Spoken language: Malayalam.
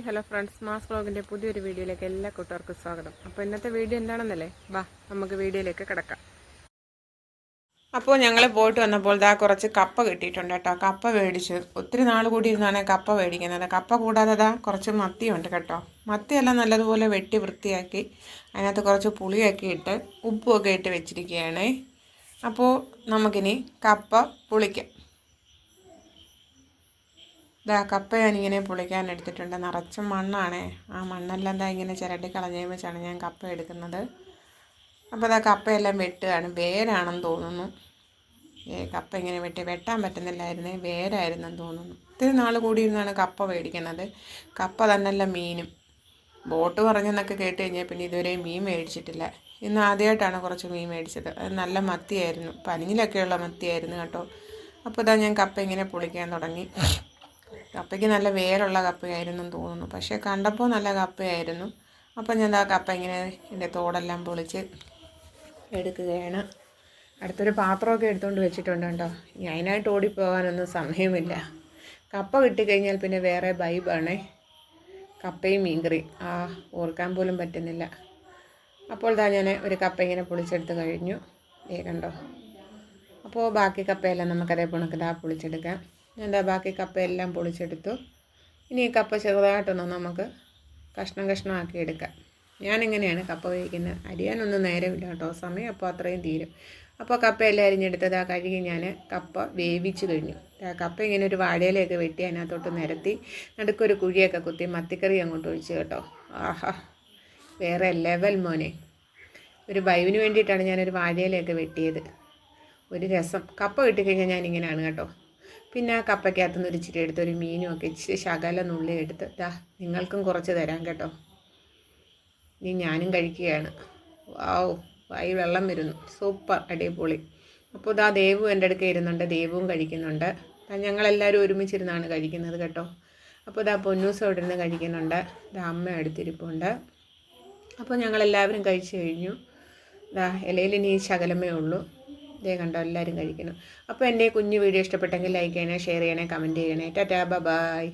ഹലോ ഫ്രണ്ട്സ്, മാസ് വ്ളോഗിൻ്റെ പുതിയൊരു വീഡിയോയിലേക്ക് എല്ലാ കൂട്ടുകാർക്കും സ്വാഗതം. അപ്പോൾ ഇന്നത്തെ വീഡിയോ എന്താണെന്നല്ലേ, നമുക്ക് വീഡിയോയിലേക്ക് കിടക്കാം. അപ്പോൾ ഞങ്ങൾ പോയിട്ട് വന്നപ്പോൾ കുറച്ച് കപ്പ കിട്ടിയിട്ടുണ്ട് കേട്ടോ. കപ്പ മേടിച്ച് ഒത്തിരി നാൾ കൂടി ഇരുന്നാണ് കപ്പ മേടിക്കുന്നത്. കപ്പ കൂടാതെ കുറച്ച് മത്തിയുണ്ട് കേട്ടോ. മത്തിയെല്ലാം നല്ലതുപോലെ വെട്ടി വൃത്തിയാക്കി അതിനകത്ത് കുറച്ച് പുളിയൊക്കെ ഇട്ട് ഉപ്പുമൊക്കെ ഇട്ട് വെച്ചിരിക്കുകയാണ്. അപ്പോൾ നമുക്കിനി കപ്പ പുളിക്കാം. കപ്പ ഞാനിങ്ങനെ പൊളിക്കാൻ എടുത്തിട്ടുണ്ട്. നിറച്ച മണ്ണാണേ. ആ മണ്ണെല്ലാം ഇങ്ങനെ ചിരണ്ടി കളഞ്ഞതിന് വെച്ചാണ് ഞാൻ കപ്പ എടുക്കുന്നത്. അപ്പോൾ കപ്പയെല്ലാം വെട്ടുകയാണ്. വേരാണെന്ന് തോന്നുന്നു. കപ്പ ഇങ്ങനെ വെട്ടാൻ പറ്റുന്നില്ലായിരുന്നേ, വേരായിരുന്നെന്ന് തോന്നുന്നു. ഒത്തിരി നാൾ കൂടി ഇരുന്നാണ് കപ്പ മേടിക്കുന്നത്. കപ്പ തന്നെയല്ല മീനും. ബോട്ട് പറഞ്ഞെന്നൊക്കെ കേട്ട് കഴിഞ്ഞാൽ പിന്നെ ഇതുവരെ മീൻ മേടിച്ചിട്ടില്ല. ഇന്ന് ആദ്യമായിട്ടാണ് കുറച്ച് മീൻ മേടിച്ചത്. അത് നല്ല മത്തിയായിരുന്നു, പനിയിലൊക്കെയുള്ള മത്തിയായിരുന്നു കേട്ടോ. അപ്പോൾ ഞാൻ കപ്പ ഇങ്ങനെ പൊളിക്കാൻ തുടങ്ങി. കപ്പയ്ക്ക് നല്ല വേരുള്ള കപ്പയായിരുന്നു തോന്നുന്നു, പക്ഷേ കണ്ടപ്പോൾ നല്ല കപ്പയായിരുന്നു. അപ്പം ഞാൻ കപ്പ ഇങ്ങനെ എൻ്റെ തോടെല്ലാം പൊളിച്ച് എടുക്കുകയാണ്. അടുത്തൊരു പാത്രമൊക്കെ എടുത്തുകൊണ്ട് വെച്ചിട്ടുണ്ട് കേട്ടോ. ഇനി അതിനായിട്ട് ഓടിപ്പോകാനൊന്നും സമയമില്ല. കപ്പ കിട്ടിക്കഴിഞ്ഞാൽ പിന്നെ വേറെ വൈബാണേ. കപ്പയും മീൻകറി ഓർക്കാൻ പോലും പറ്റുന്നില്ല. അപ്പോൾ ഞാൻ ഒരു കപ്പ ഇങ്ങനെ പൊളിച്ചെടുത്ത് കഴിഞ്ഞു. കണ്ടോ. അപ്പോൾ ബാക്കി കപ്പയെല്ലാം നമുക്കതേ കണക്കിൽ പൊളിച്ചെടുക്കാം. ഞാൻ ബാക്കി കപ്പയെല്ലാം പൊളിച്ചെടുത്തു. ഇനി ഈ കപ്പ ചെറുതായിട്ടൊന്ന് നമുക്ക് കഷ്ണമാക്കി എടുക്കാം. ഞാനിങ്ങനെയാണ് കപ്പ വേവിക്കുന്നത്. അരിയാനൊന്നും നേരമില്ല കേട്ടോ, സമയം അപ്പോൾ അത്രയും തീരും. അപ്പോൾ കപ്പയെല്ലാം അരിഞ്ഞെടുത്തത് കഴുകി ഞാൻ കപ്പ വേവിച്ച് കഴിഞ്ഞു. കപ്പ ഇങ്ങനെ ഒരു വാഴയിലൊക്കെ വെട്ടി അതിനകത്തോട്ട് നിരത്തി നടുക്കൊരു കുഴിയൊക്കെ കുത്തി മത്തിക്കറി അങ്ങോട്ട് ഒഴിച്ച് കേട്ടോ. വേറെ ലെവൽ മോനെ. ഒരു വൈവിന് വേണ്ടിയിട്ടാണ് ഞാനൊരു വാഴയിലൊക്കെ വെട്ടിയത്. ഒരു രസം. കപ്പ കിട്ടിക്കഴിഞ്ഞാൽ ഞാനിങ്ങനെയാണ് കേട്ടോ. പിന്നെ ആ കപ്പയ്ക്കകത്തുനിന്ന് ഒരു ഇച്ചിരി എടുത്ത് ഒരു മീനും ഒക്കെ ഇച്ചിരി ശകല നുള്ളി എടുത്ത് നിങ്ങൾക്കും കുറച്ച് തരാം കേട്ടോ. ഇനി ഞാനും കഴിക്കുകയാണ്. വായി വെള്ളം വരുന്നു. സൂപ്പർ, അടിപൊളി. അപ്പോൾ ദേവു എൻ്റെ അടുക്ക ഇരുന്നുണ്ട്. ദേവുവും കഴിക്കുന്നുണ്ട്. ഞങ്ങളെല്ലാവരും ഒരുമിച്ചിരുന്നാണ് കഴിക്കുന്നത് കേട്ടോ. അപ്പോൾ പൊന്നൂസ് അവിടെ ഇരുന്ന് കഴിക്കുന്നുണ്ട്. അമ്മ അടുത്തിരിപ്പുണ്ട്. അപ്പോൾ ഞങ്ങളെല്ലാവരും കഴിച്ചു കഴിഞ്ഞു. ഇലയിൽ ഇനി ശകലമേ ഉള്ളൂ. കണ്ടോ, എല്ലാവരും കഴിക്കണം. അപ്പോൾ എൻ്റെ കുഞ്ഞു വീഡിയോ ഇഷ്ടപ്പെട്ടെങ്കിൽ ലൈക്ക് ചെയ്യണേ, ഷെയർ ചെയ്യണേ, കമൻറ്റ് ചെയ്യണേ. ടാറ്റാ, ബൈ.